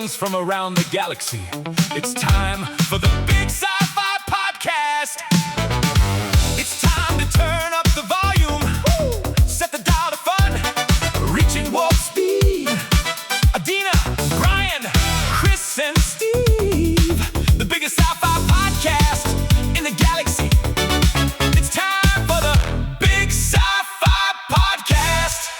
aliens from around the galaxy. It's time for the Big Sci-Fi Podcast. It's time to turn up the volume. Woo! Set the dial to fun. Reaching warp speed. Adina, Brian, Chris, and Steve. The biggest sci-fi podcast in the galaxy. It's time for the Big Sci-Fi Podcast.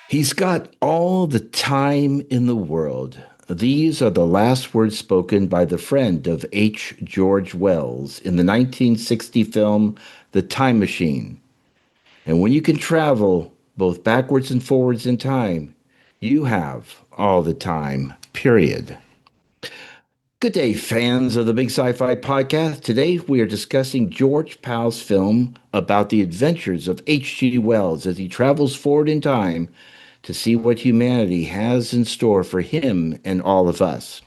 He's got all the time in the world. These are the last words spoken by the friend of H. George Wells in the 1960 film The Time Machine. And when you can travel both backwards and forwards in time, you have all the time, period. Good day, fans of the Big Sci-Fi Podcast. Today we are discussing George Pal's film about the adventures of H.G. Wells as he travels forward in time to see what humanity has in store for him and all of us.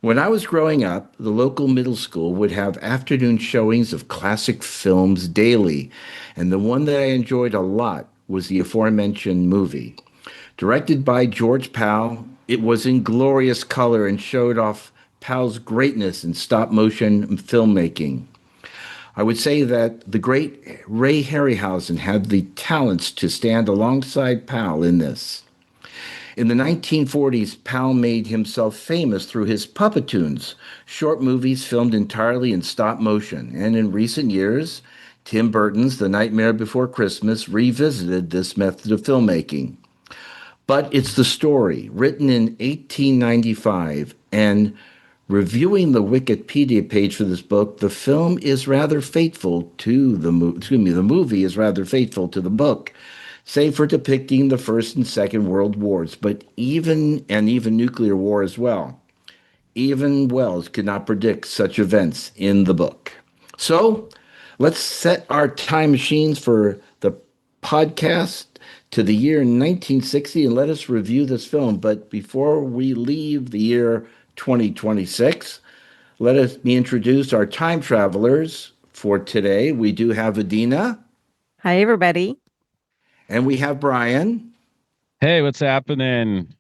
When I was growing up, the local middle school would have afternoon showings of classic films daily, and the one that I enjoyed a lot was the aforementioned movie. Directed by George Pal, it was in glorious color and showed off Pal's greatness in stop-motion filmmaking. I would say that the great Ray Harryhausen had the talents to stand alongside Pal in this. In the 1940s, Pal made himself famous through his Puppetoons, short movies filmed entirely in stop motion. And in recent years, Tim Burton's The Nightmare Before Christmas revisited this method of filmmaking. But it's the story, written in 1895, and reviewing the Wikipedia page for this book, the film is rather faithful to the movie is rather faithful to the book, save for depicting the First and Second World Wars, but even nuclear war as well. Even Wells could not predict such events in the book. So let's set our time machines for the podcast to the year 1960 and let us review this film. But before we leave the year 2026, let me introduce our time travelers for today. We do have Adina. Hi, everybody. And we have Brian. Hey, what's happening?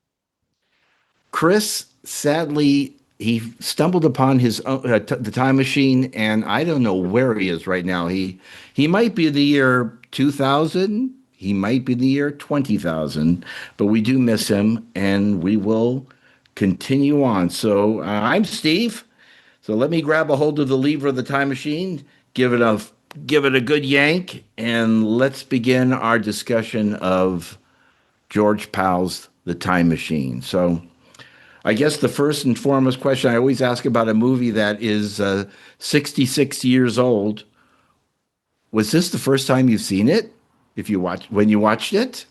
Chris, sadly, he stumbled upon his the time machine, and I don't know where he is right now. He might be the year 2000. He might be the year 20,000, but we do miss him, and we will continue on. So I'm Steve. So let me grab a hold of the lever of the time machine, give it a good yank, and let's begin our discussion of George Pal's The Time Machine. So I guess the first and foremost question I always ask about a movie that is 66 years old, was this the first time you've seen it? When you watched it?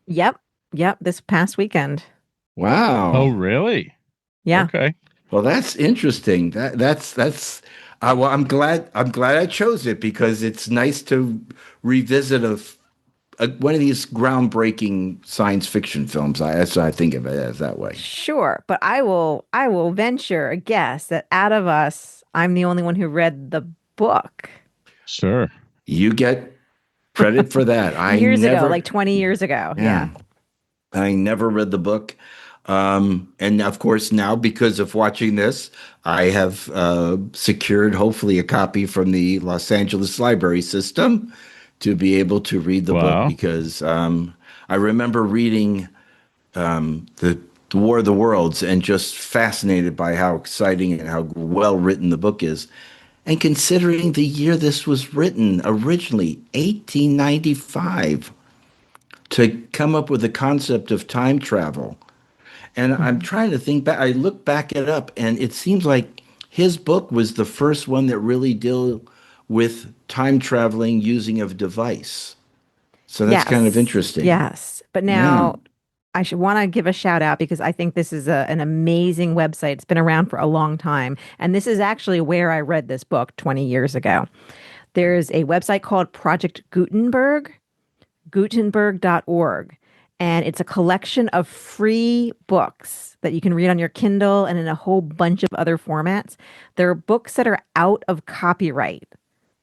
Yep. This past weekend. Wow. Oh, really? Yeah. Okay. Well, that's interesting. That's well, I'm glad I chose it because it's nice to revisit one of these groundbreaking science fiction films. That's what I think of it as that way. Sure, but I will venture a guess that out of us, I'm the only one who read the book. Sure. You get credit for that. Years ago, like 20 years ago. Yeah. I never read the book. And of course, now because of watching this, I have secured hopefully a copy from the Los Angeles library system to be able to read the book, because I remember reading the War of the Worlds and just fascinated by how exciting and how well written the book is. And considering the year this was written, originally 1895, to come up with the concept of time travel. And I'm trying to think back. I look back it up, and it seems like his book was the first one that really dealt with time traveling using a device. So that's kind of interesting. Yes. But now I should want to give a shout out because I think this is an amazing website. It's been around for a long time. And this is actually where I read this book 20 years ago. There's a website called Project Gutenberg, gutenberg.org. And it's a collection of free books that you can read on your Kindle and in a whole bunch of other formats. There are books that are out of copyright.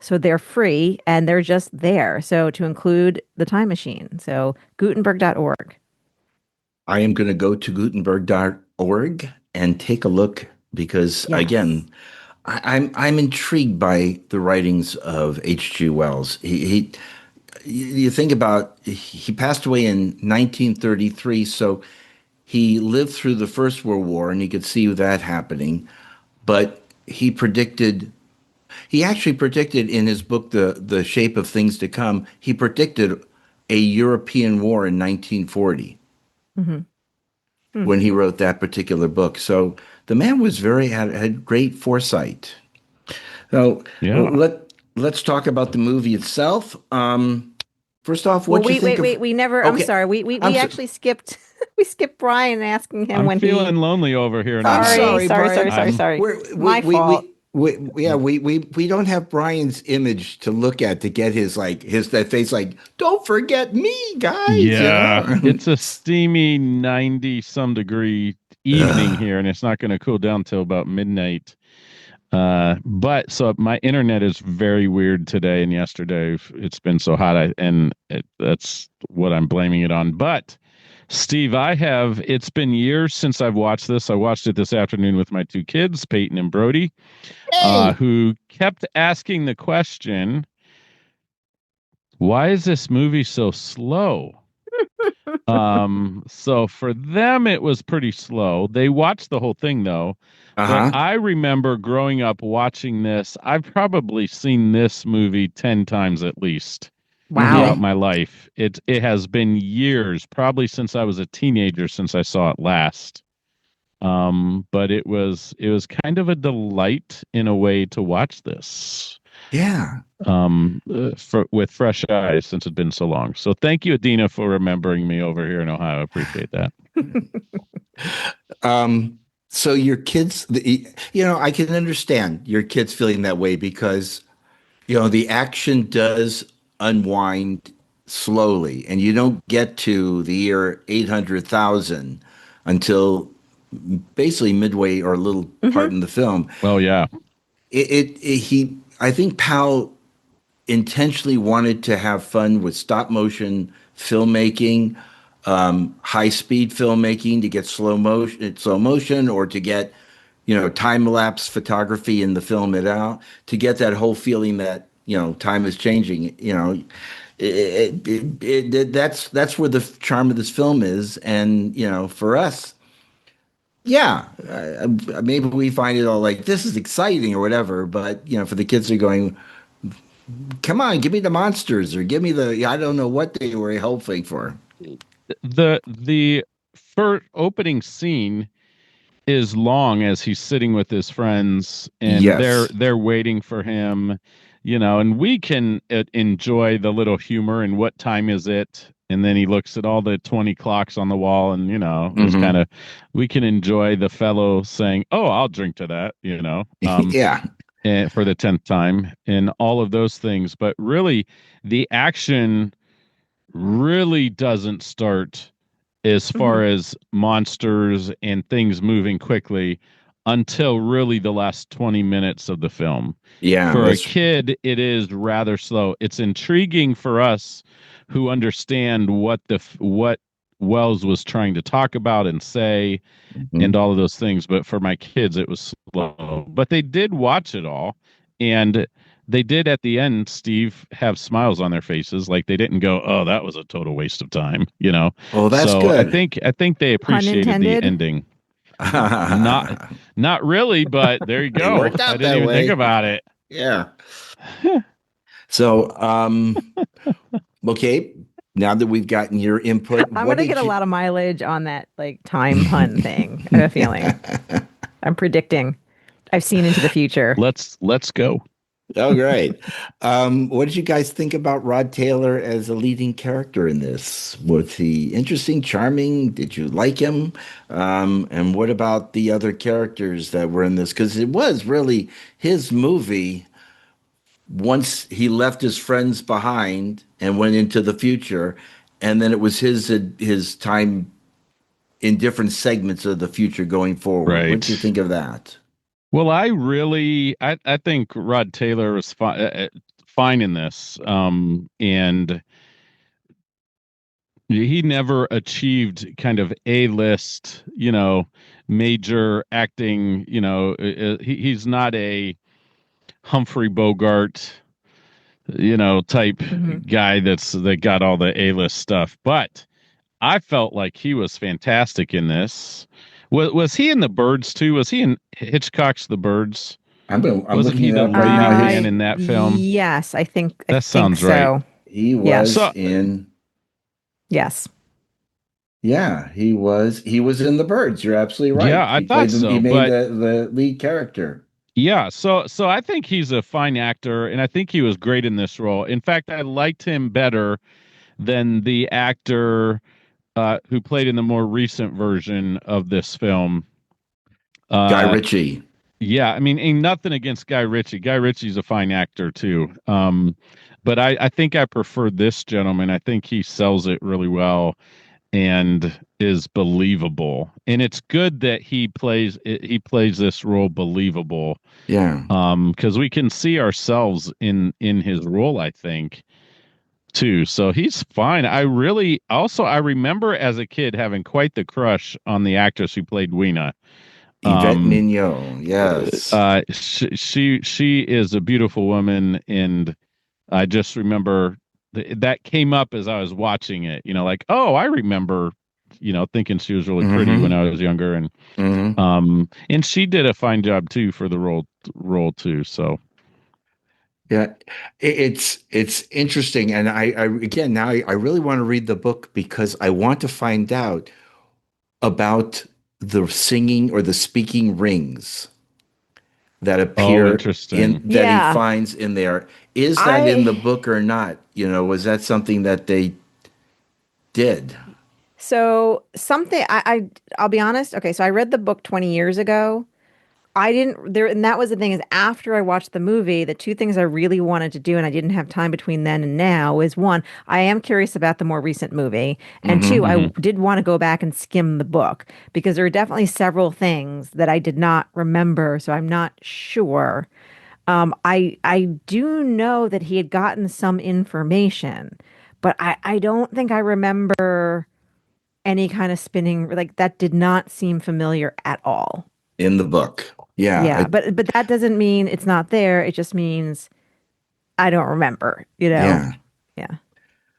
So they're free and they're just there. So to include The Time Machine. So Gutenberg.org. I am going to go to Gutenberg.org and take a look because Yes. again, I'm intrigued by the writings of H.G. Wells. You think about he passed away in 1933, so he lived through the First World War, and he could see that happening. But he actually predicted in his book, The Shape of Things to Come, he predicted a European war in 1940 Hmm. when he wrote that particular book. So the man was had great foresight. So Yeah. let's talk about the movie itself. First off, Well, what you wait, think wait, of? wait. We never. I'm Okay, sorry. We I'm so, actually skipped. We skipped Brian asking him I'm when feeling he. lonely over here I'm now. Sorry, sorry, sorry, sorry, Brian. sorry, I'm sorry. We My fault. yeah, we don't have Brian's image to look at to get his that face like, don't forget me, guys, you Yeah, know. it's a steamy 90 some degree evening Ugh. here, and it's not going to cool down till about midnight. But so my internet is very weird today and yesterday. It's been so hot, that's what I'm blaming it on. But Steve, it's been years since I've watched this. I watched it this afternoon with my two kids, Peyton and Brody, Hey, who kept asking the question, why is this movie so slow? So for them, it was pretty slow. They watched the whole thing though, but uh-huh. I remember growing up watching this. I've probably seen this movie 10 times at least Wow. throughout Mm-hmm. my life. It has been years, probably since I was a teenager since I saw it last. But it was kind of a delight in a way to watch this Yeah. with fresh eyes since it's been so long. So thank you, Adina, for remembering me over here in Ohio. I appreciate that. Um, so your kids, I can understand your kids feeling that way because, the action does unwind slowly, and you don't get to the year 800,000 until basically midway or a little Hmm. part in the film. Well, yeah. I think Powell intentionally wanted to have fun with stop motion filmmaking, high speed filmmaking to get slow motion, or to get, time lapse photography in the film it out to get that whole feeling that time is changing. That's where the charm of this film is, and for us. Yeah, maybe we find it all like this is exciting or whatever, but for the kids, they're going, come on, give me the monsters or give me I don't know what they were hoping for. The first opening scene is long as he's sitting with his friends and they're Yes. they're waiting for him, and we can enjoy the little humor and what time is it? And then he looks at all the 20 clocks on the wall and it's kind Hmm. of we can enjoy the fellow saying, "Oh, I'll drink to that," Yeah. and for the 10th time and all of those things, but really the action really doesn't start as Hmm. far as monsters and things moving quickly until really the last 20 minutes of the film. Yeah. For a That's. kid, it is rather slow. It's intriguing for us who understand what Wells was trying to talk about and say and Mhm. all of those things, but for my kids it was slow. But they did watch it all, and they did at the end, Steve, have smiles on their faces, like they didn't go, "Oh, that was a total waste of time." Oh, that's So I good. think I think they Pun appreciated the intended. ending. Not not really, but there you It go. worked I out didn't that even think way. about it. Yeah. So, okay. Now that we've gotten your input, I'm what gonna get did a you? lot of mileage on that like time pun thing. I have a feeling. I'm predicting. I've seen into the future. Let's go. Oh, great. What did you guys think about Rod Taylor as a leading character in this? Was he interesting, charming? Did you like him? And what about the other characters that were in this? Because it was really his movie once he left his friends behind and went into the future, and then it was his time in different segments of the future going forward. What did you Right. think of that? Well, I think Rod Taylor was fine in this. And he never achieved kind of A-list, major acting, he's not a Humphrey Bogart, type Mhm. guy that got all the A-list stuff. But I felt like he was fantastic in this. Was he in The Birds too? Was he in Hitchcock's The Birds? I'm Wasn't looking he it the up right now. leading man His in that film? Yes, I That think sounds right. so. he Yeah. was So in Yes. Yeah, he was in The Birds. You're absolutely yeah, right. I thought He so, made but the lead character. yeah, so I think he's a fine actor, and I think he was great in this role. In fact, I liked him better than the actor who played in the more recent version of this film. Guy Uh, Ritchie. yeah, I mean, ain't nothing against Guy Ritchie. Guy Ritchie's a fine actor too. But I think I prefer this gentleman. I think he sells it really well and is believable. And it's good that he plays this role believable. Yeah. Because we can see ourselves in his role, I think, too. So he's fine. I remember as a kid having quite the crush on the actress who played Weena. Yvette Um, Mignot. Yes. she is a beautiful woman, and I just remember that came up as I was watching it. Like, oh, I remember, thinking she was really pretty when Mm-hmm. I was younger, Mm-hmm. and she did a fine job too for the role too. So Yeah. It's interesting. And I again now I really want to read the book because I want to find out about the singing or the speaking rings that oh, appear in interesting. that he Yeah. finds in there. Is that in I the book or not? Was that something that they did? so something I'll be honest. Okay, so I read the book 20 years ago. I didn't there and that was the thing is after I watched the movie, the two things I really wanted to do and I didn't have time between then and now is one, I am curious about the more recent movie, and two, Mm-hmm. I Hmm. did want to go back and skim the book because there are definitely several things that I did not remember, so I'm not sure. I do know that he had gotten some information, but I don't think I remember any kind of spinning like that did not seem familiar at all. In the book. Yeah. Yeah, but that doesn't mean it's not there. It just means I don't remember, you know? Yeah. Yeah.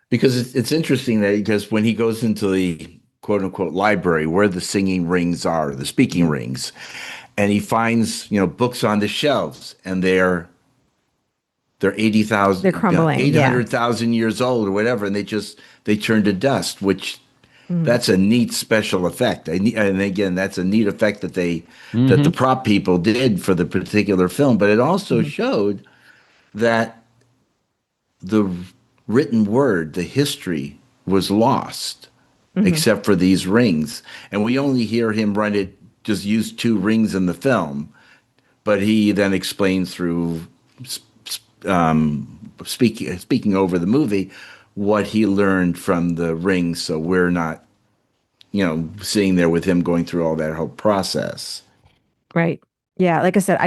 Because it's interesting that because when he goes into the quote unquote library where the singing rings are, the speaking rings, and he finds, books on the shelves and they're They're 80,000, crumbling. Yeah. 800,000 years old or whatever, and they turn to dust, which Mhm. that's a neat special effect. And again, that's a neat effect that the Hmm. prop people did for the particular film, but it also Mhm. showed that the written word, the history, was lost, Mhm. except for these rings. And we only hear him just use two rings in the film, but he then explains through speaking over the movie what he learned from the rings. So we're not, sitting there with him going through all that whole process. Right. Yeah, like I said,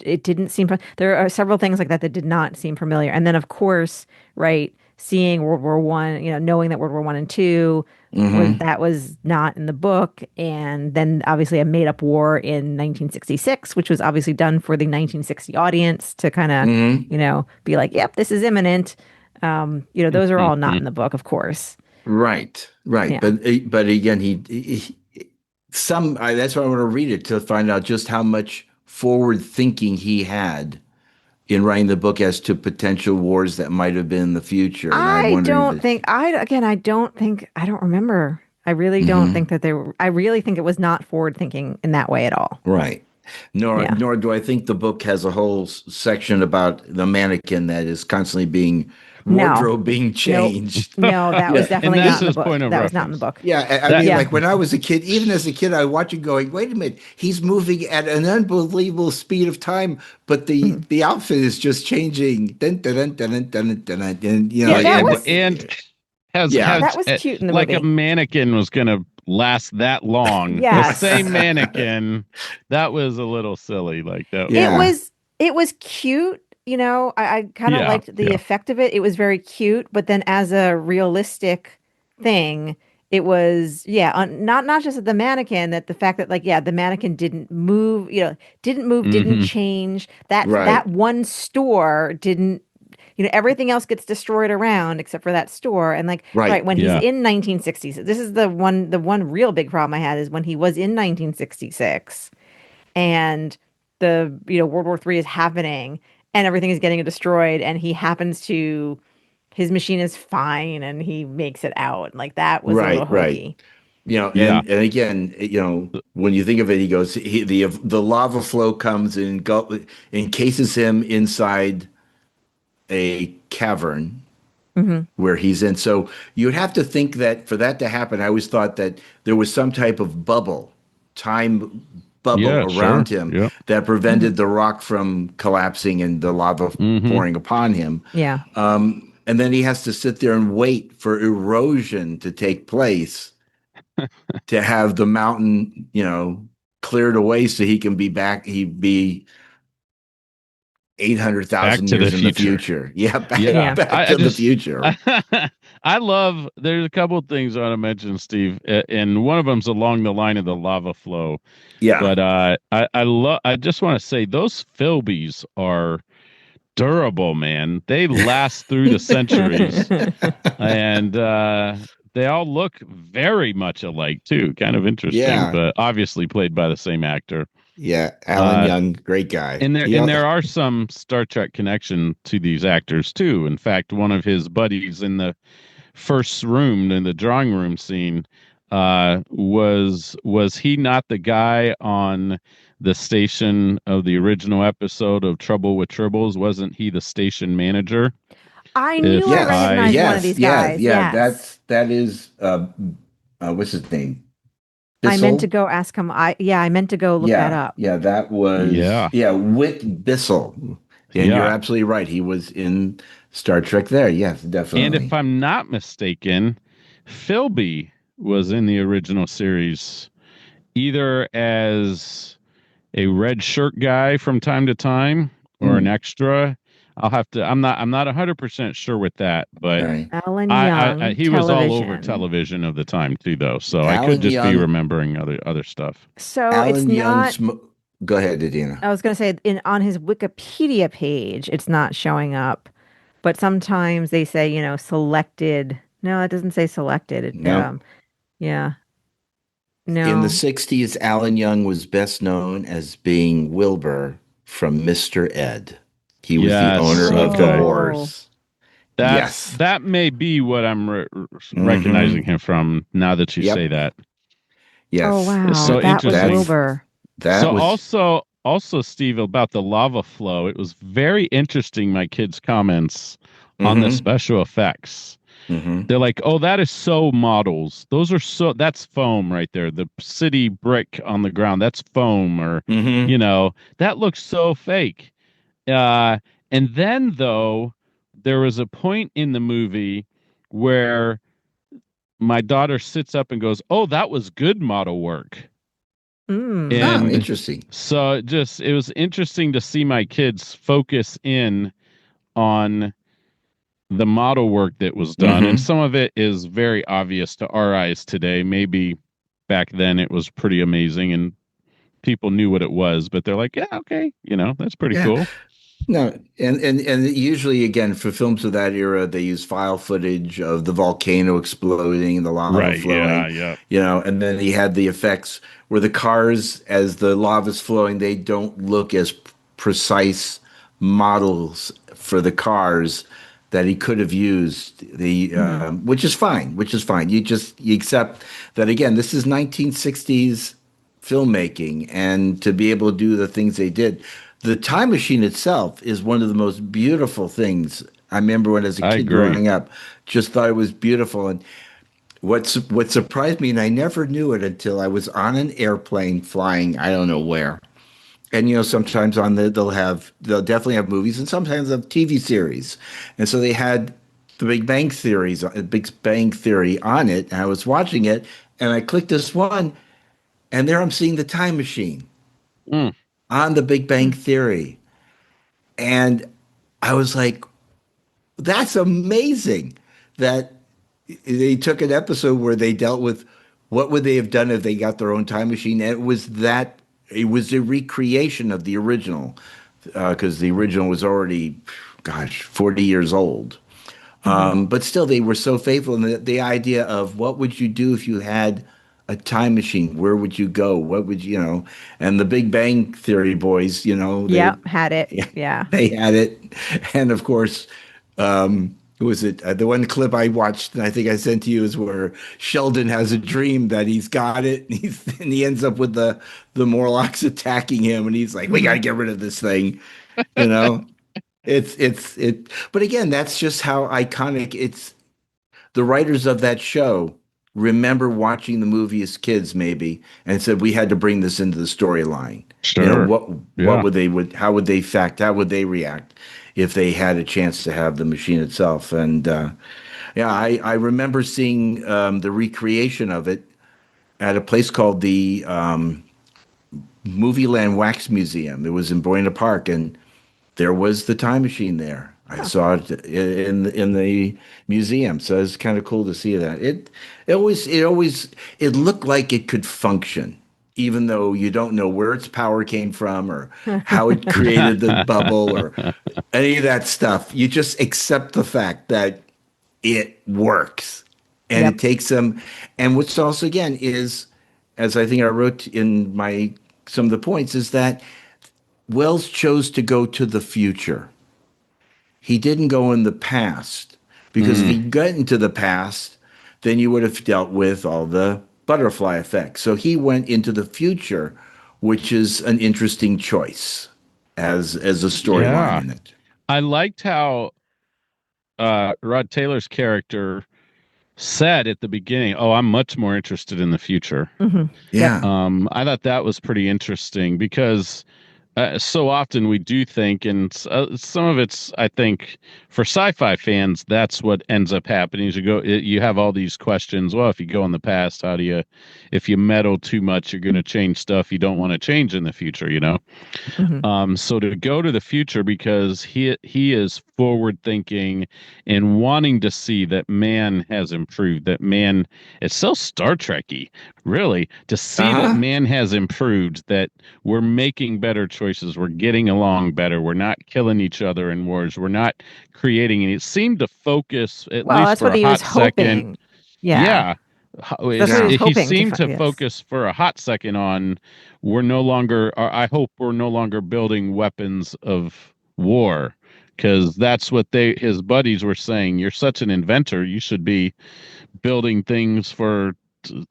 it didn't seem there are several things like that that did not seem familiar. And then of course, right, seeing World War One, knowing that World War One and Two Hmm. was not in the book, and then obviously a made up war in 1966, which was obviously done for the 1960 audience to kind of, Hmm. be like, yep, this is imminent. Those are all not in the book, of course. Right, right. Yeah. But again, that's why I want to read it to find out just how much forward thinking he had in writing the book as to potential wars that might have been in the future. And I I wonder if don't it's think I don't remember. I really don't mhm, think that I really think it was not forward thinking in that way at all. right. Nor Yeah. nor do I think the book has a whole section about the mannequin that is constantly being No. wardrobe being Nope. changed. No, that was Yeah. And definitely that's not in the his book. point of That was not in the reference. book. Yeah, I That mean, Yeah. like when I was a kid, even as a kid, I watch it going, wait a minute, he's moving at an unbelievable speed of time, but the Mhm. the outfit is just changing. Dun, dun, dun, dun, dun, dun, dun, dun, and Yeah, that and was and has yeah, that has was cute in the like a movie. mannequin was gonna last that long. The Yes. same mannequin, that was a little silly. Like that. It yeah, was it was cute, I kind of Yeah, liked the yeah. effect of it. It was very cute, but then as a realistic thing. It was, yeah, not just the mannequin, that the fact that like, yeah, the mannequin didn't move, didn't Hmm. change. That Right. one store didn't, everything else gets destroyed around except for that store. And like, right, Right. when he's Yeah. in 1960s, this is the one real big problem I had is when he was in 1966 and World War III is happening and everything is getting destroyed and he happens to his machine is fine and he makes it out. Like that was a little Right. Right. hokey. Yeah. And again, when you think of it, he goes, the lava flow comes and encases him inside a cavern Hmm. where he's in. So you would have to think that for that to happen, I always thought that there was some type of time bubble Yeah. around Sure. him Yep. that Hmm. prevented the rock from collapsing and the lava Hmm. pouring upon him. Yeah. And then he has to sit there and wait for erosion to take place to have the mountain, cleared away so he can be back. He'd be Back 800,000 to the years in the future. future. Yeah, Yeah. back I to the just, future. I love, there's a couple of things I want to mention, Steve, and one of them's along the line of the lava flow. Yeah. But I just want to say those Philbies are durable, man. They last through the centuries, and they all look very much alike too. Kind of interesting, Yeah. but obviously played by the same actor. Yeah. Alan Uh, Young, great guy. and there are some Star Trek connection to these actors too. In fact, one of his buddies in the first room in the drawing room scene was he not the guy on the station of the original episode of Trouble with Tribbles? Wasn't he the station manager? I knew If I Yes. I recognized one of Yes. these Yeah. guys. Yeah. Yes. That is, what's his name? I meant to Bissell? go ask him. I meant to go look that Yeah. up. Yeah. That was, Yeah, yeah, Whit Bissell. And you're yeah. absolutely right. He was in Star Trek there. Yes, And if definitely. I'm not mistaken, Philby was in the original series either as a red shirt guy from time to time or an Hmm. extra. I'm not 100% sure with that, but Right. Alan Young, he was all over television. television of the time too, though. So I could Alan just be Young, remembering other stuff. So it's Alan not. Young's, go ahead, Adina. I was going to say in on his Wikipedia page, it's not showing up, but sometimes they say, selected. No, it doesn't say selected. No. Yeah, In the no. 60s, Alan Young was best known as being Wilbur from Mr. Ed. He was the owner Yes, of the okay. Oh, horse. That's Yes. that may be what I'm recognizing Hmm. him from now that you say Yep. that. oh Yes. It's wow, so that was That's interesting. Wilbur. that So was. also Steve, about the lava flow, it was very interesting, my kids' comments on the Hmm. special effects. Hmm. They're like, "Oh, that is so models. Those are that's foam right there. The city brick on the ground, that's foam or Hmm. that looks so fake." Uh and then though there was a point in the movie where my daughter sits up and goes, "Oh, that was good model work." Mm. Oh, And interesting. so it was interesting to see my kids focus in on the model work that was done. And Hmm. some of it is very obvious to our eyes today. Maybe back then it was pretty amazing and people knew what it was, but they're like, yeah, okay, that's pretty Yeah. cool. No, and usually again for films of that era, they use file footage of the volcano exploding, the lava Right. Yeah. flowing, Yeah. and then he had the effects where the cars, as the lava's flowing, they don't look as precise models for the cars that he could have used. Hmm. Which is fine, which is fine. You accept that again. This is 1960s filmmaking, and to be able to do the things they did. The time machine itself is one of the most beautiful things. I remember when, as a I kid agree. growing up, just thought it was beautiful. And what surprised me, and I never knew it until I was on an airplane flying, I don't know where. And sometimes they'll definitely have movies, and sometimes they'll have TV series. And so they had the Big Bang Theory on it, and I was watching it, and I clicked this one, and there I'm seeing the time machine Mm. on the Big Bang Theory. And I was like, that's amazing that, they took an episode where they dealt with what would they have done if they got their own time machine, and it was a recreation of the original, because the original was already, gosh, 40 years old. But still, they were so faithful. And the idea of what would you do if you had a time machine? Where would you go? What would you? And the Big Bang Theory boys, Yeah, had it. yeah, Yeah. they had it. And of course, who was it? The one clip I watched, and I think I sent to you, is where Sheldon has a dream that he's got it, and he ends up with the Morlocks attacking him, and he's like, "We got to get rid of this thing," you know. But again, that's just how iconic it's. The writers of that show remember watching the movie as kids, maybe, and said we had to bring this into the storyline. Sure. What Yeah. how would they react if they had a chance to have the machine itself? And yeah, I remember seeing the recreation of it at a place called the Movie Land Wax Museum. It was in Buena Park, and there was the time machine there. I saw it in the museum, so it's kind of cool to see that. It looked like it could function, even though you don't know where its power came from or how it created the bubble or any of that stuff. You just accept the fact that it works, and Yep. it takes them. And what's also again is, as I think I wrote in my some of the points, is that Wells chose to go to the future. He didn't go in the past, because if he got into the past, then you would have dealt with all the butterfly effect. So he went into the future, which is an interesting choice as a storyline Yeah. in it. I liked how Rod Taylor's character said at the beginning, "Oh, I'm much more interested in the future." Hmm. Yeah. I thought that was pretty interesting because so often we do think, and some of it's, I think, for sci-fi fans, that's what ends up happening. Is you have all these questions. Well, if you go in the past, if you meddle too much, you're going to change stuff you don't want to change in the future, Hmm. So to go to the future, because he is forward thinking and wanting to see that man has improved, that man, it's so Star Trekky, really, to see that Uh-huh. man has improved, that we're making better choices, we're getting along better, we're not killing each other in wars, we're not creating, and it seemed to focus, at Well, least that's for what a he was hot second. hoping. Yeah. Yeah. That's what he was Yeah. He hoping to seemed find. to Yes. focus for a hot second on, we're no longer, or I hope we're no longer building weapons of war, because that's what his buddies were saying. You're such an inventor, you should be building things for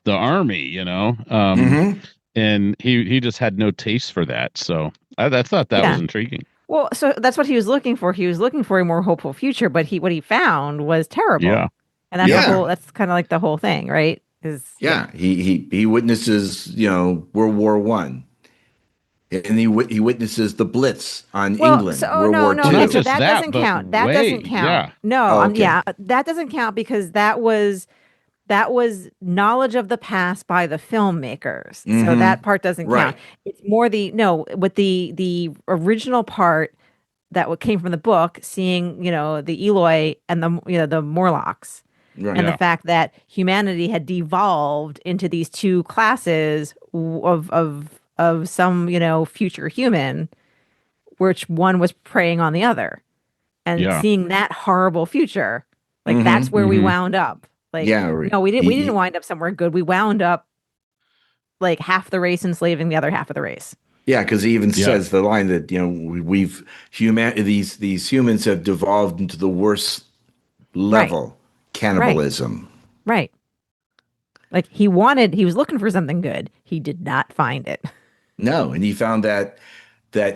the army. Hmm. And he just had no taste for that. So I thought that was Yeah. intriguing. Well, so that's what he was looking for. He was looking for a more hopeful future, but what he found was terrible. Yeah. And that's Yeah. that's kind of like the whole thing, right? Yeah. Yeah. He witnesses, World War One, and he witnesses the Blitz on Well, England, so World no, War no, Well, okay, not so Two. just that that, doesn't but count. That doesn't count. yeah. No, Oh, okay. yeah, that doesn't count because that was knowledge of the past by the filmmakers. So Hmm. that part doesn't count. Right. It's more with the original part that what came from the book, seeing, the Eloi and the Morlocks, Right. and the Yeah. fact that humanity had devolved into these two classes of some, future human, which one was preying on the other, and Yeah. seeing that horrible future, like Hmm. that's where we Hmm. wound up. Like, Yeah. no, we didn't. He, We didn't he, wind up somewhere good. We wound up like half the race enslaving the other half of the race. yeah, because he even Yeah. says the line that we've these humans have devolved into the worst Right. level, Right. cannibalism. Right. Like he was looking for something good. He did not find it. No, and he found that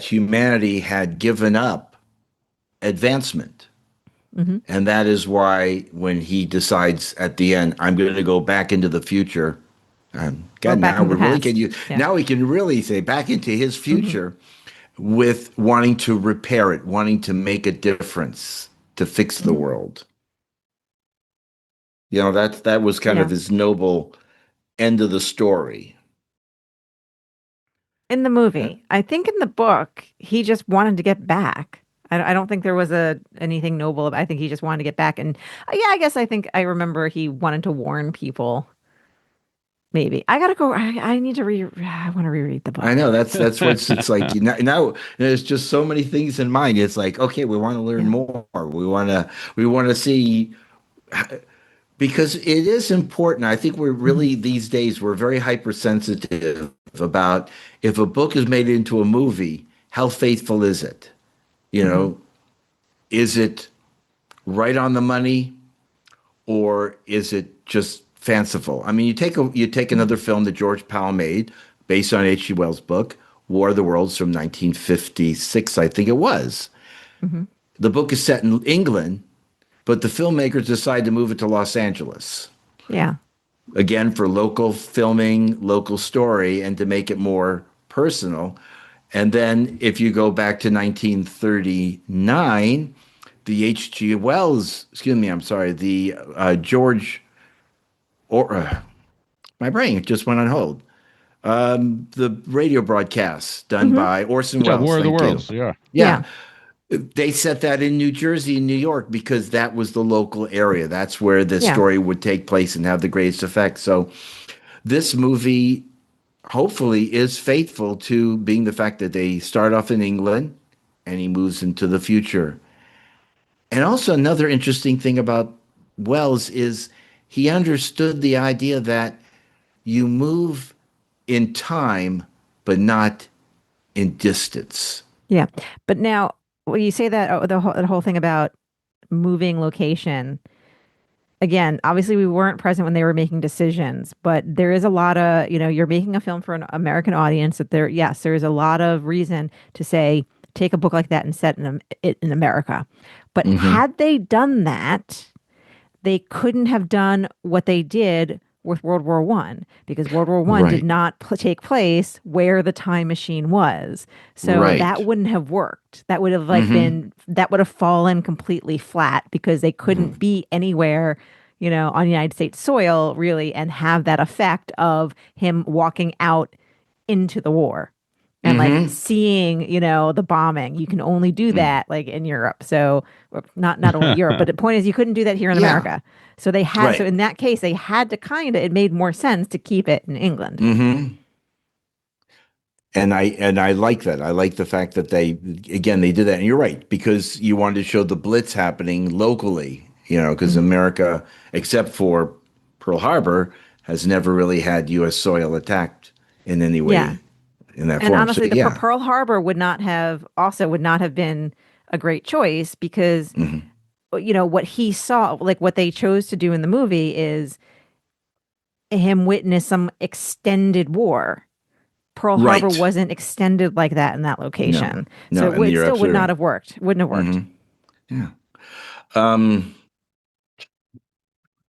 humanity had given up advancement. Hmm. And that is why when he decides at the end, I'm going to go back into the future. Or God, back now in the we really past. Yeah. now we can really say back into his Hmm. future with wanting to repair it, wanting to make a difference, to fix the Hmm. world. That was kind Yeah. of his noble end of the story. In the Uh, movie, I think in the book, he just wanted to get back. I don't think there was anything noble. I think he just wanted to get back. And yeah, I guess I think I remember he wanted to warn people. Maybe I gotta go. I need to I want to reread the I book. know that's what it's like. Now there's just so many things in mind. It's like, okay, we want to learn Yeah. more. We want to see, because it is important. I think we're Mhm. really, these days, we're very hypersensitive about, if a book is made into a movie, how faithful is it? You Mhm. know, is it right on the money, or is it just fanciful? I mean, you take Mhm. another film that George Powell made based on H.G. Wells' book, War of the Worlds from 1956, I think it was. Mhm. The book is set in England, but the filmmakers decide to move it to Los Angeles. Yeah. Again, for local filming, local story, and to make it more personal. And then if you go back to 1939, the H.G. Wells, excuse me, I'm sorry, the George, or my brain just went on hold. The radio broadcast done Mhm. by Orson Yeah, War Welles. of the Thank you. Worlds. Yeah. Yeah, Yeah. they set that in New Jersey and New York because that was the local area. That's where the Yeah. story would take place and have the greatest effect. So this movie hopefully is faithful to being the fact that they start off in England and he moves into the future. And also another interesting thing about Wells is he understood the idea that you move in time, but not in distance. Yeah. But now, when you say that, the whole thing about moving location, again, obviously we weren't present when they were making decisions, but there is a lot of, you're making a film for an American audience that yes, there is a lot of reason to say, take a book like that and set it in America. But Hmm. had they done that, they couldn't have done what they did with World War One, because World War One did Right. not take place where the time machine was. So that Right. wouldn't have worked. That would have Hmm. that would have fallen completely flat because they couldn't be anywhere, on United States soil really and have that effect of him walking out into the war and like Hmm. seeing, the bombing. You can only do that like in Europe. So well, not only Europe, but the point is you couldn't do that here in Yeah. America. So Right. in that case they had to it made more sense to keep it in England. Hmm. And I like that. I like the fact that they did that. And you're right, because you wanted to show the Blitz happening locally, because Hmm. America, except for Pearl Harbor, has never really had U.S. soil attacked in any Yeah. way in that And form. So honestly, the yeah. Pearl Harbor would not have been a great choice because Hmm. what he saw, like what they chose to do in the movie is him witness some extended war. Pearl Harbor Right. wasn't extended like that in that No, location. So no, and it you're still would absolutely not right. have worked. Wouldn't have worked. Hmm. Yeah. Um,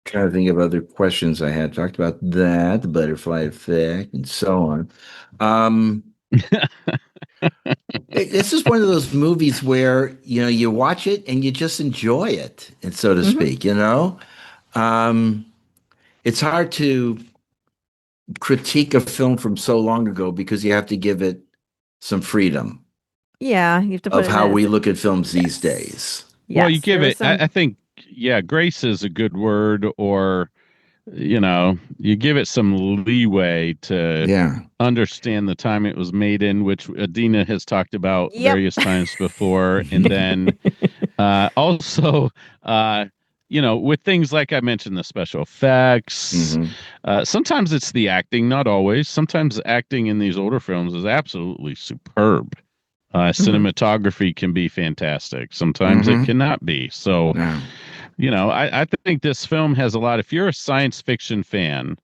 Trying to think of other questions I had. Talked about that, the butterfly effect, and so on. Um, this is one of those movies where you watch it and you just enjoy it, and so to Hmm. speak. Um, it's hard to critique a film from so long ago because you have to give it some freedom Yeah, you have to put of it in how a we look at films these yes. days. Well, you Yes, give there was it, some. I think, yeah, grace is a good word, or, you give it some leeway to Yeah. understand the time it was made in, which Adina has talked about Yep. various times before. And then also, with things like I mentioned, the special effects, Hmm. sometimes it's the acting, not always. Sometimes the acting in these older films is absolutely superb. Hmm. Cinematography can be fantastic. Sometimes it Hmm. cannot be. So, Yeah. I think this film has a lot. If you're a science fiction fan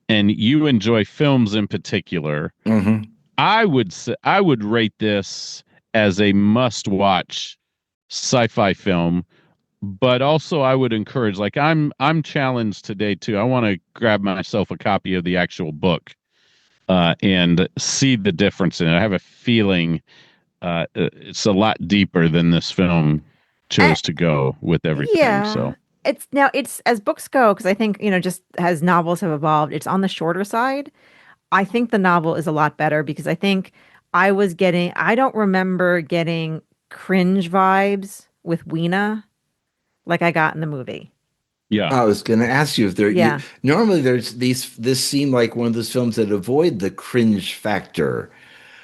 and you enjoy films in particular, Hmm. I would rate this as a must-watch sci-fi film. But also, I would encourage, like I'm challenged today too. I want to grab myself a copy of the actual book and see the difference in it. I have a feeling it's a lot deeper than this film Uh, chose to go with everything. yeah. So It's as books go, because I think, just as novels have evolved, it's on the shorter side. I think the novel is a lot better because I think I don't remember getting cringe vibes with Weena, like I got in the movie. Yeah. I was going to ask you if Yeah. normally there's this seemed like one of those films that avoid the cringe factor,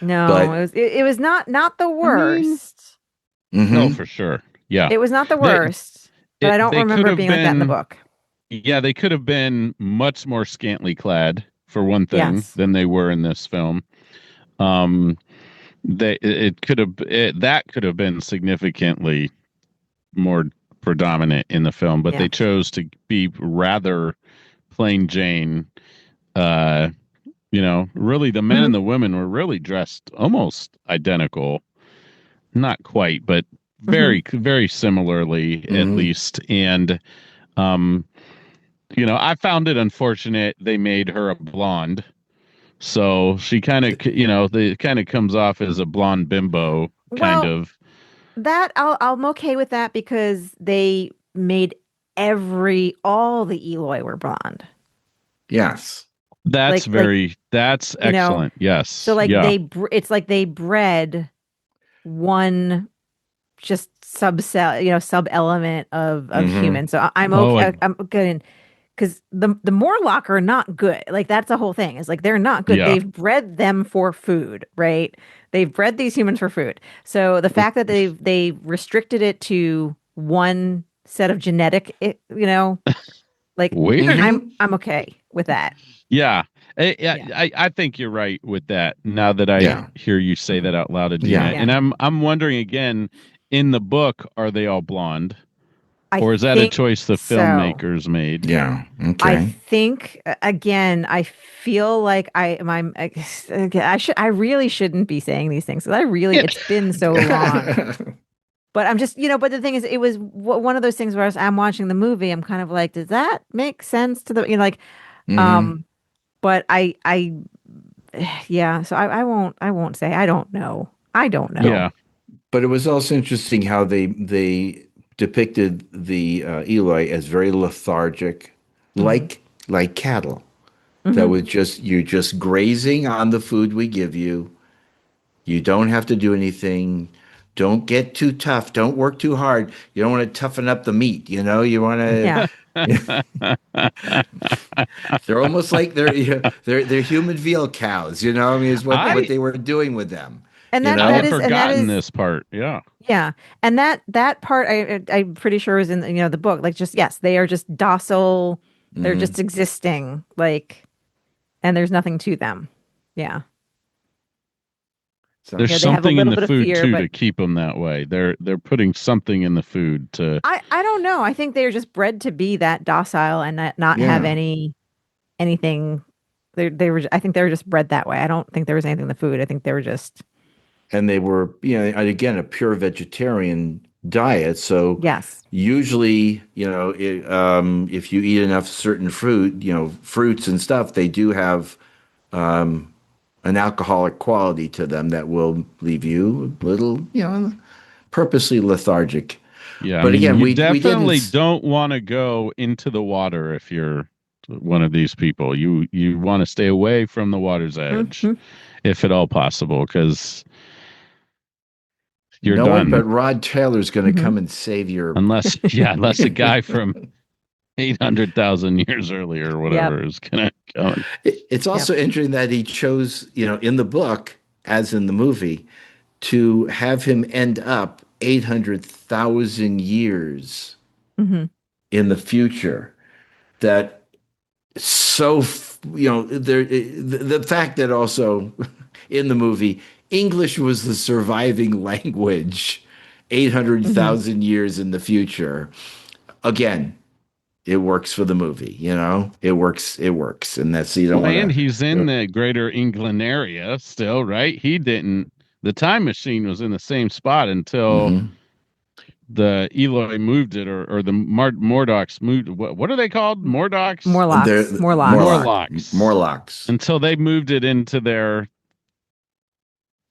No, but it was not the I mean, worst. no, mhm. for sure. Yeah. It was not the They worst, but I don't they could remember it have being like that in the been, book. yeah, they could have been much more scantily clad for one thing Yes. than they were in this film. Um, that could have been significantly more predominant in the film, but Yeah. they chose to be rather plain Jane. Uh, really, the men Hmm. and the women were really dressed almost identical, not quite, but Hmm. very similarly at Mhm. least. And um, I found it unfortunate they made her a blonde. So she kind of, they kind of comes off as a blonde bimbo kind Well, of. that I'm okay with that because they made all the Eloi were blonde. Yes. That's You know, excellent. so Yes. like Yeah. it's like they bred one just sub element of Hmm. human. So I'm Oh, okay. I'm good because the Morlock are not good. Like that's the whole thing. Is like they're not good. yeah. They've bred them for food, right? They've bred these humans for food. So the fact that they restricted it to one set of genetic, like Weird. I'm okay with that. Yeah. I, Yeah. I think you're right with that. Now that I Yeah. hear you say Mhm. that out loud, Adina, Yeah. Yeah. and I'm wondering again, in the book, are they all blonde, I or is that a think choice the so. filmmakers made? Yeah. I Okay. think again, I feel like I really shouldn't be saying these things. 'Cause Yeah. it's been so long. But I'm just, but the thing is, it was one of those things where I'm watching the movie, I'm kind of like, does that make sense to the, like, Hmm. um, but yeah. So I won't say, I don't know. I don't know. Yeah. But it was also interesting how they depicted the Eloi as very lethargic, Hmm. like cattle. That Hmm. was you're just grazing on the food we give you. You don't have to do anything. Don't get too tough. Don't work too hard. You don't want to toughen up the meat. You want to. Yeah. They're almost like they're human veal cows. I mean, is what I they were doing with them. And You that I that had know. is, and that forgotten is, this part. Yeah. yeah. And that part, I'm pretty sure was in, the book. Like, just, yes, they are just docile. They're Hmm. just existing. Like, and there's nothing to them. Yeah. So There's They have a something in little the bit of food fear, too but to keep them that way. They're putting something in the food to. I don't know. I think they're just bred to be that docile and not have yeah. anything. I think they were just bred that way. I don't think there was anything in the food. I think they were just, And they were, and again, a pure vegetarian diet. So yes. usually, if you eat enough certain fruits and stuff, they do have an alcoholic quality to them that will leave you a little, purposely lethargic. Yeah, I But mean, again, you we definitely didn't. don't want to go into the water if you're one of these people. You want to stay away from the water's edge Hmm. if at all possible, because you're No one but done. Rod Taylor's going to Hmm. come and save your. Unless, yeah, unless a guy from 800,000 years earlier or Yep. whatever is gonna come. It's Yep. also interesting that he chose, in the book, as in the movie, to have him end up 800,000 years Hmm. in the future. That so, the fact that also in the movie, English was the surviving language Hmm. 800,000 years in the future. Again, it works for the movie, it works. And that's, you don't Well, want and to, he's in the greater England area still, right? He didn't. The time machine was in the same spot until hmm. the Eloi moved it, or the Mordocks moved. What are they called? Mordocks, They're Morlocks. Morlocks. Morlocks. Morlocks. Until they moved it into their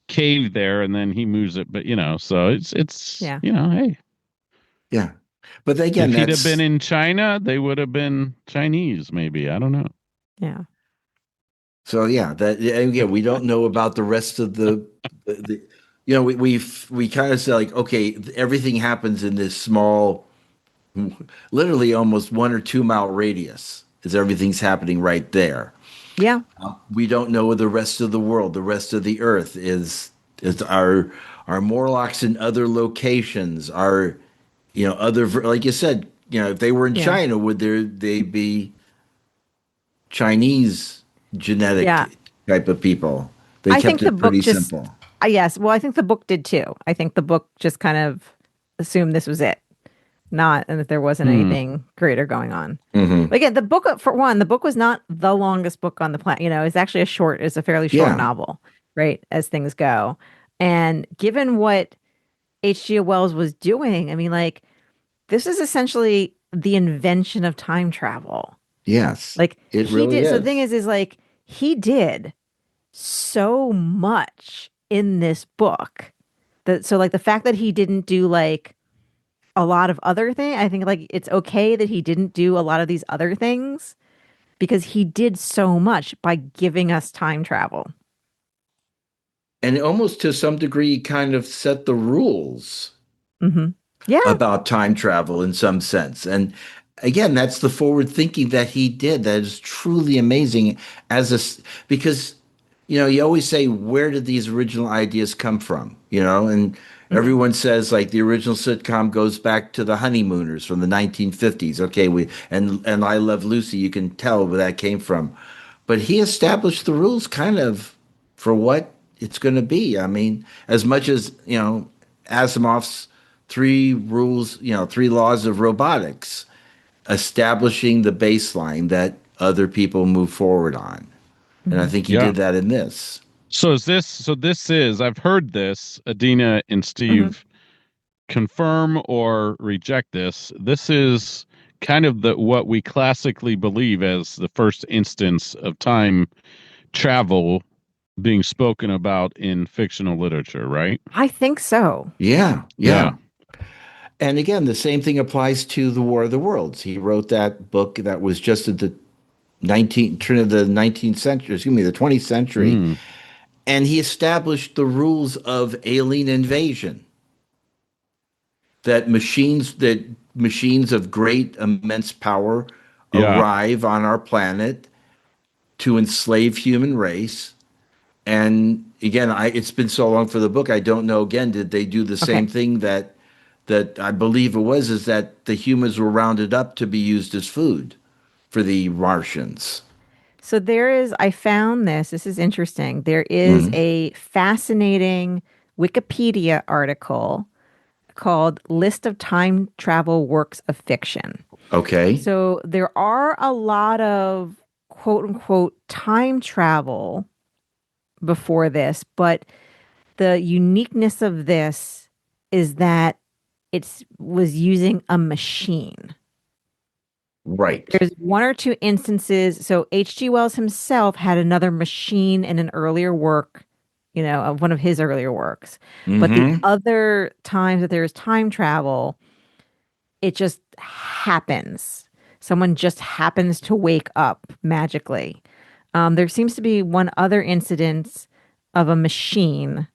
cave there, and then he moves it. But so it's Yeah. hey, Yeah. But again, if he'd have been that's in China, they would have been Chinese, maybe. I don't know. Yeah. so, yeah, that, and again, we don't know about the rest of the we kind of say like, okay, everything happens in this small, literally almost 1 or 2 mile radius, is everything's happening right there. Yeah. We don't know the rest of the world, the rest of the earth is our Morlocks in other locations, our other, like you said, if they were in Yeah. China, would they be Chinese Yeah. genetic type of people? They I kept think the it book pretty just, simple. yes. Well, I think the book did too. I think the book just kind of assumed this was it, not, and that there wasn't Hmm. anything greater going on. Hmm. But again, the book, for one, the book was not the longest book on the planet. It's actually it's a fairly short Yeah. novel, right? As things go. And given what H.G. Wells was doing, I mean, like, this is essentially the invention of time travel. Yes, Like, it he really did. So the thing is. is like, he did so much in this book that, so like the fact that he didn't do like a lot of other things, I think like it's okay that he didn't do a lot of these other things because he did so much by giving us time travel. And almost to some degree kind of set the rules Hmm. Yeah. about time travel in some sense. And again, that's the forward thinking that he did. That is truly amazing because you always say, where did these original ideas come from? And Hmm. everyone says like the original sitcom goes back to the Honeymooners from the 1950s. Okay, and I Love Lucy, you can tell where that came from. But he established the rules kind of for what it's going to be. I mean, as much as, Asimov's three laws of robotics, establishing the baseline that other people move forward on. And I Hmm. think he Yeah. did that in this. So I've heard this, Adina and Hmm. Steve, confirm or reject this. This is kind of what we classically believe as the first instance of time travel being spoken about in fictional literature, right? I think so. Yeah, Yeah. yeah. And again, the same thing applies to the War of the Worlds. He wrote that book that was just at the 19th turn of the 19th century, excuse me, the 20th century, Mm. and he established the rules of alien invasion. That machines of great immense power Yeah. arrive on our planet to enslave human race. And again, it's been so long for the book, I don't know. Again, did they do the Okay. same thing that I believe it was? Is that the humans were rounded up to be used as food for the Martians? So I found this. This is interesting. There is Mhm. a fascinating Wikipedia article called List of Time Travel Works of Fiction. Okay, So there are a lot of quote unquote time travel before this, but the uniqueness of this is that it was using a machine. right. There's one or two instances. So H.G. Wells himself had another machine in an earlier work, of one of his earlier works. But the Hmm. other times that there's time travel, it just happens. Someone just happens to wake up magically. There seems to be one other incident of a machine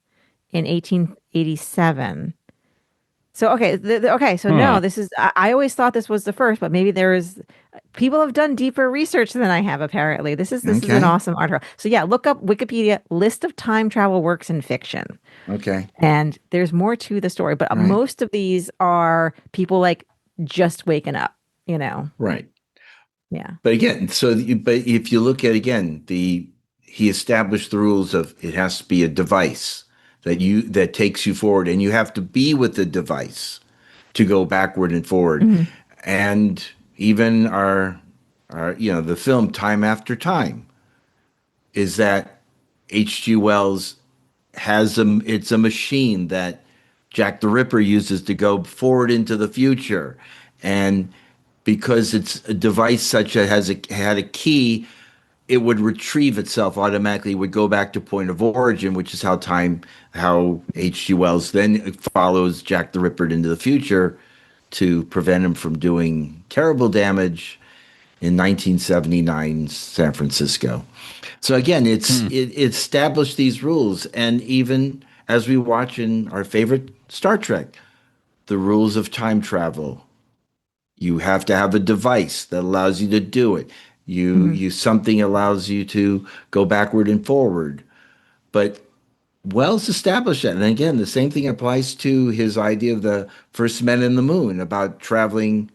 in 1887. So okay, okay. So Huh. no, this is. I always thought this was the first, but maybe there is. People have done deeper research than I have. Apparently, this is an Okay, awesome article. So yeah, look up Wikipedia list of time travel works in fiction, okay, and there's more to the story. But right, most of these are people like just waking up. You know, right. yeah. But again, but if you look at again, he established the rules of it has to be a device that takes you forward, and you have to be with the device to go backward and forward. Hmm. And even our the film Time After Time is that H.G. Wells it's a machine that Jack the Ripper uses to go forward into the future. And because it's a device such that had a key, it would retrieve itself automatically, would go back to point of origin, which is how H.G. Wells then follows Jack the Ripper into the future to prevent him from doing terrible damage in 1979 San Francisco. So again, Hmm. it established these rules, and even as we watch in our favorite Star Trek, the rules of time travel. You have to have a device that allows you to do it. You something allows you to go backward and forward. But Wells established that. And again, the same thing applies to his idea of the first men in the moon about traveling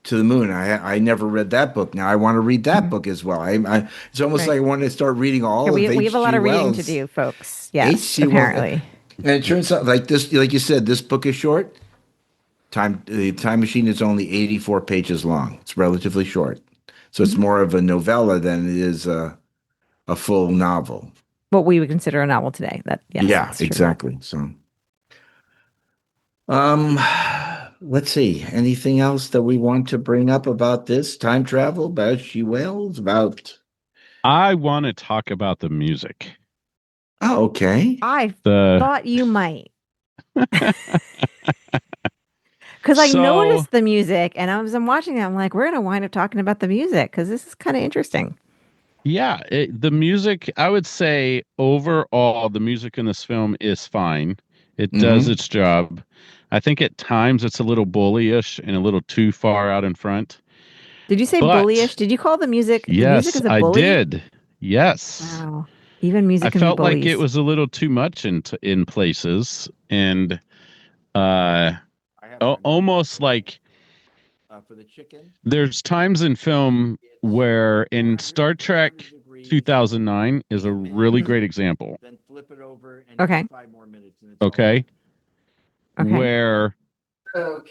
to the moon. I never read that book. Now I want to read that book as well. It's almost Right. like I want to start reading all Yeah, of we have a lot H.G. of reading to Wells. do, folks. Yes, H.G. Wells. apparently. And it turns out, like this, like you said, this book is short. The Time Machine is only 84 pages long. It's relatively short, so it's more of a novella than it is a full novel. What we would consider a novel today. That's true. Exactly. So, let's see. Anything else that we want to bring up about this time travel, about H.G. Wells, about? I want to talk about the music. Oh, okay. I thought you might. Because I noticed the music, and as I'm watching it, I'm like, we're going to wind up talking about the music because this is kind of interesting. Yeah, the music, I would say overall, the music in this film is fine. It does its job. I think at times it's a little bullyish and a little too far out in front. Did you say bullyish? Did you call the music? Yes, the music is a bully? I did. Yes. Wow. Even music I can be felt like bullies. it was a little too much in places, and almost like for the chicken. There's times in film where in Star Trek 2009 is a really great example. Then flip it over and Okay. 5 more minutes. And it's Okay. Okay. Where So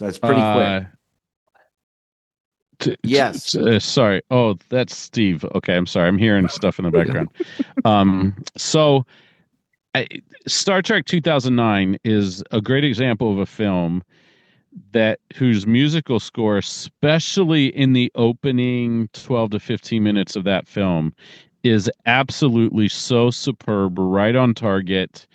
it's pretty quick. Yes. Sorry. Oh, that's Steve. Okay, I'm sorry. I'm hearing stuff in the background. So Star Trek 2009 is a great example of a film whose musical score, especially in the opening 12 to 15 minutes of that film, is absolutely so superb, right on target,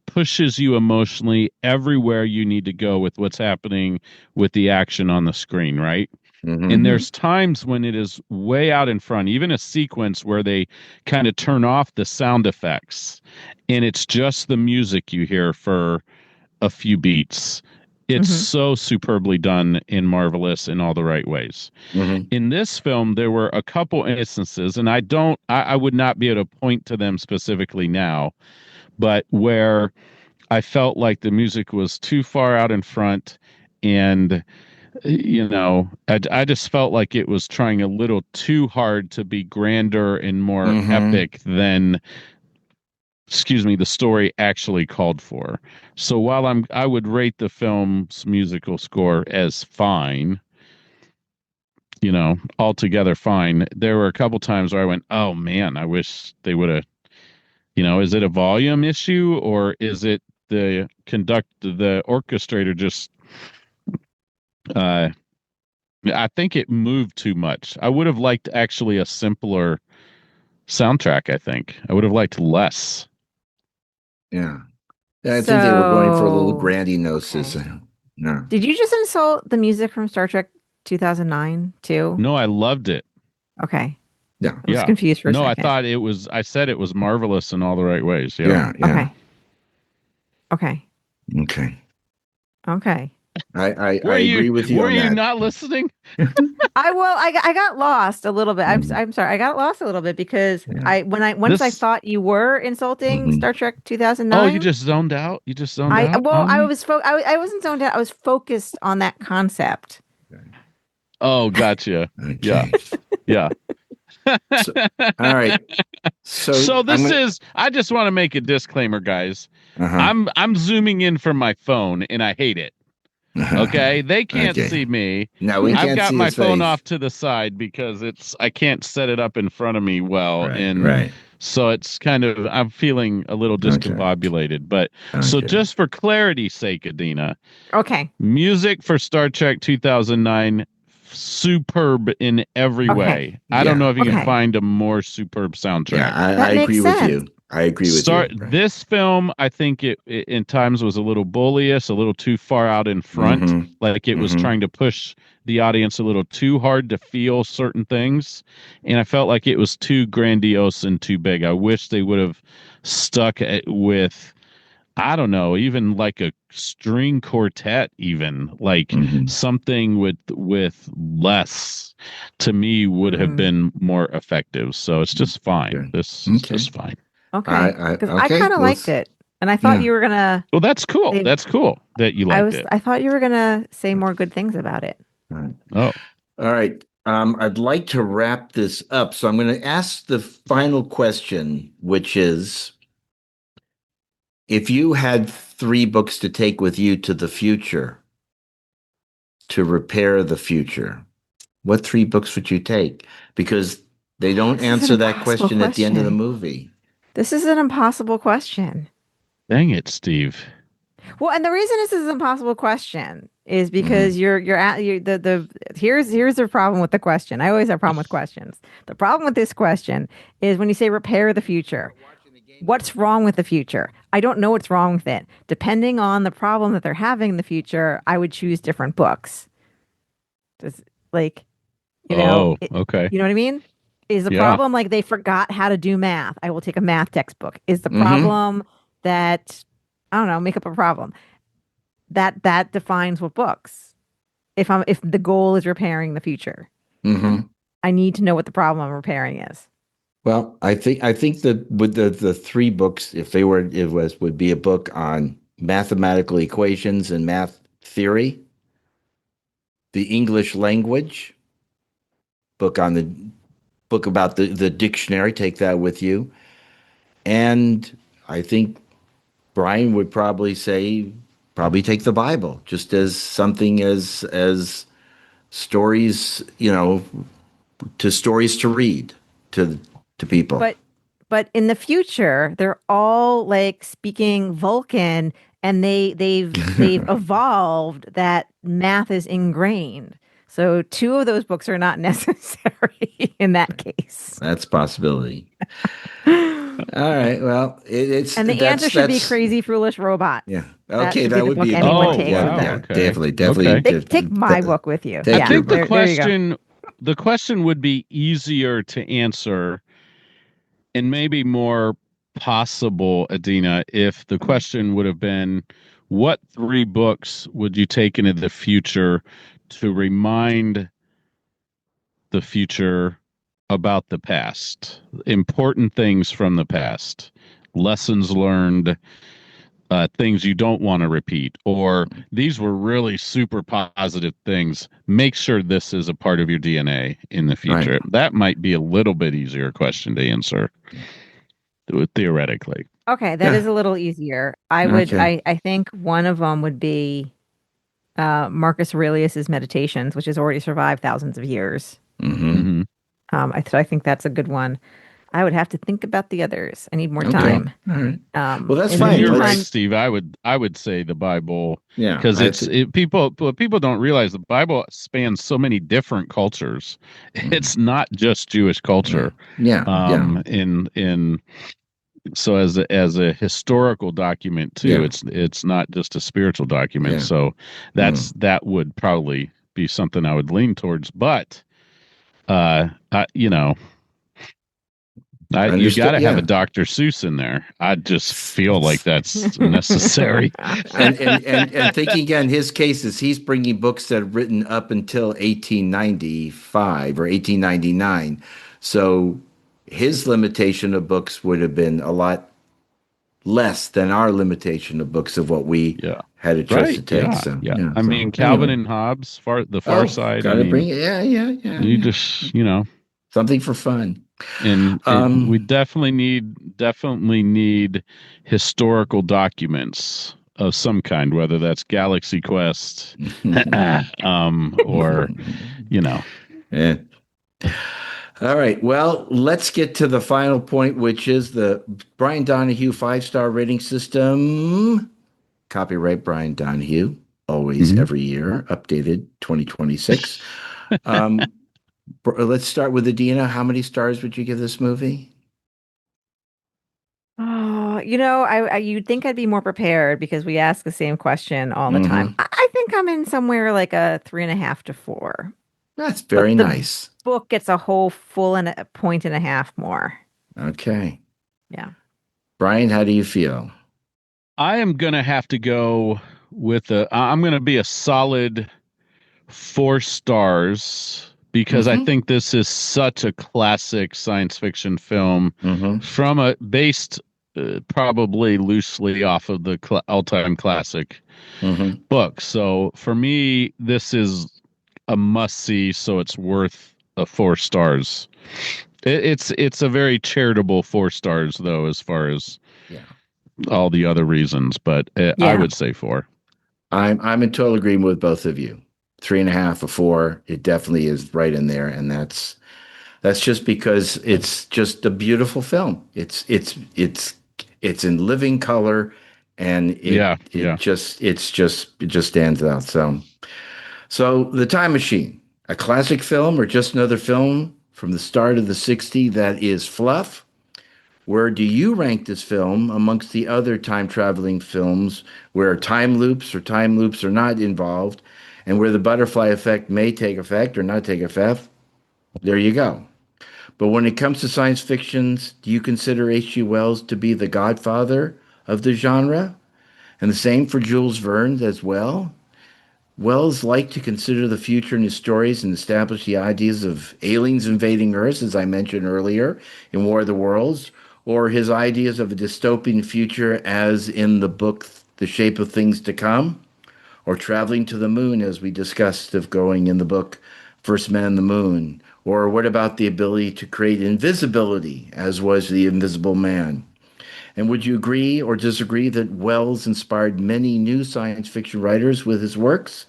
pushes you emotionally everywhere you need to go with what's happening with the action on the screen, right? And there's times when it is way out in front, even a sequence where they kind of turn off the sound effects and it's just the music you hear for a few beats. It's so superbly done and marvelous in all the right ways. In this film, there were a couple instances, and I would not be able to point to them specifically now, but where I felt like the music was too far out in front, and I just felt like it was trying a little too hard to be grander and more epic than the story actually called for. So while I would rate the film's musical score as fine, altogether fine, there were a couple times where I went, oh man, I wish they would have, is it a volume issue or is it the orchestrator just, I think it moved too much. I would have liked actually a simpler soundtrack, I think. I would have liked less. Yeah. I think they were going for a little grandiose. Okay. No. Did you just insult the music from Star Trek 2009 too? No, I loved it. Okay. Yeah. I was confused for a second. I thought I said it was marvelous in all the right ways. Yeah. Okay. I agree with you. Were on you that. not listening? I got lost a little bit. I'm sorry. I got lost a little bit because I thought you were insulting Star Trek 2009. Oh, you just zoned out. I wasn't zoned out. I was focused on that concept. Oh, gotcha. Okay. Yeah. All right. So I just want to make a disclaimer, guys. I'm zooming in from my phone and I hate it. Okay, they can't see me. No, we can't. I've got see my his phone face. off to the side because I can't set it up in front of me well, so it's kind of I'm feeling a little discombobulated. But so just for clarity's sake, Adina. Okay. Music for Star Trek 2009, superb in every way. I don't know if you can find a more superb soundtrack. Yeah, I agree with you. I agree with you. Right. This film, I think it in times was a little bullish, a little too far out in front. Mhm. Like it was trying to push the audience a little too hard to feel certain things. And I felt like it was too grandiose and too big. I wish they would have stuck with, I don't know, even like a string quartet, even like Mhm. something with less, to me would have been more effective. So it's just fine. Good. This is Okay. just fine. Okay. Because I Okay. kind of Well, liked it, and I thought yeah. you were gonna. Well, that's cool. They, That's cool that you liked it. I thought you were gonna say more good things about it. All right. Oh, All right. I'd like to wrap this up. So I'm going to ask the final question, which is, if you had 3 books to take with you to the future to repair the future, what 3 books would you take? Because they don't This is an answer that impossible question at the end of the question. movie. This is an impossible question. dang it, Steve. Well, and the reason this is an impossible question is because here's the problem with the question. I always have a problem with questions. The problem with this question is when you say repair the future. What's wrong with the future? I don't know what's wrong with it. Depending on the problem that they're having in the future, I would choose different books. Just like, Okay. you know what I mean? Is the Yeah. problem like they forgot how to do math? I will take a math textbook. Is the Mhm. problem that I don't know, make up a problem? That defines what books. If the goal is repairing the future, Mhm. I need to know what the problem I'm repairing is. Well, I think that with the 3 books, if they were, would be a book on mathematical equations and math theory, the English language, book about the dictionary, take that with you. And I think Brian would probably take the Bible, just as something as stories, stories to read to people. But in the future, they're all like speaking Vulcan, and they've evolved that math is ingrained. So 2 of those books are not necessary in that case. That's a possibility. All right. Well, And the answer should be Crazy Foolish Robots. Yeah. That Okay, should be that the would book be anyone Oh, takes yeah, with wow. them. yeah, Okay. definitely. Okay. Take my book with you. Take Yeah, I think your the book. there you go. question would be easier to answer and maybe more possible, Adina, if the question would have been, what 3 books would you take into the future to remind the future about the past, important things from the past, lessons learned, things you don't want to repeat, or these were really super positive things. Make sure this is a part of your DNA in the future. Right. That might be a little bit easier question to answer, theoretically. Okay, that Yeah. is a little easier. Okay. I think one of them would be Marcus Aurelius's Meditations, which has already survived thousands of years. Mm-hmm. Mm-hmm. I think that's a good one. I would have to think about the others. I need more Okay. time. All right. Well, that's in the fine. You're meantime- right, Steve. I would say the Bible, Yeah. because people don't realize the Bible spans so many different cultures. It's not just Jewish culture. Yeah. In so as a historical document too, Yeah. it's not just a spiritual document. Yeah. So that would probably be something I would lean towards. But you got to have a Dr. Seuss in there. I just feel like that's necessary. and thinking again, his case is he's bringing books that are written up until 1895 or 1899. So his limitation of books would have been a lot less than our limitation of books of what we had a choice to take. Yeah. So yeah. I so, mean, Calvin anyway. and Hobbes, the Far Side. Gotta bring it. Yeah. You just something for fun. And we definitely need historical documents of some kind, whether that's Galaxy Quest, or Yeah. All right. Well, let's get to the final point, which is the Brian Donahue 5-star rating system. Copyright Brian Donahue, always every year, updated 2026. Let's start with Adina. How many stars would you give this movie? you'd think I'd be more prepared because we ask the same question all the time. Mm-hmm. I think I'm in somewhere like a 3.5 to 4. That's But very the nice. book gets a whole full and a point and a half more. Okay. Yeah. Brian, how do you feel? I am gonna have to go with I'm gonna be a solid 4 stars because I Mm-hmm. think this is such a classic science fiction film Mm-hmm. from based probably loosely off of the all-time classic Mm-hmm. book. So for me, this is a must-see, so it's worth 4 stars. It's a very charitable 4 stars though, as far as Yeah. all the other reasons, but I Yeah. would say 4. I'm in total agreement with both of you. 3.5 or 4, it definitely is right in there, and that's just because it's just a beautiful film. It's in living color, and Yeah. it just stands out. So The Time Machine, a classic film or just another film from the start of the '60s that is fluff? Where do you rank this film amongst the other time traveling films where time loops are not involved and where the butterfly effect may take effect or not take effect? There you go. But when it comes to science fictions, do you consider H.G. Wells to be the godfather of the genre? And the same for Jules Verne as well? Wells liked to consider the future in his stories and establish the ideas of aliens invading Earth, as I mentioned earlier, in War of the Worlds, or his ideas of a dystopian future, as in the book The Shape of Things to Come, or traveling to the moon, as we discussed of going in the book First Men on the Moon, or what about the ability to create invisibility, as was the Invisible Man? And would you agree or disagree that Wells inspired many new science fiction writers with his works?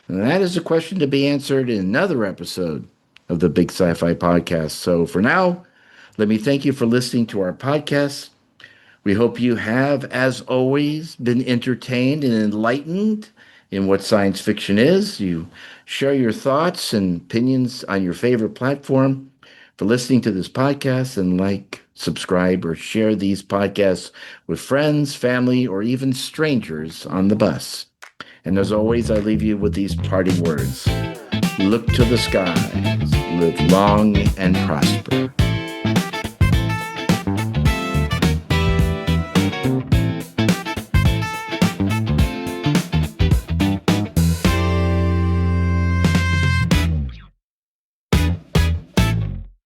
And that is a question to be answered in another episode of the Big Sci-Fi Podcast. So for now, let me thank you for listening to our podcast. We hope you have, as always, been entertained and enlightened in what science fiction is. You share your thoughts and opinions on your favorite platform for listening to this podcast, and like, subscribe, or share these podcasts with friends, family, or even strangers on the bus. And as always, I leave you with these parting words. Look to the skies, live long and prosper.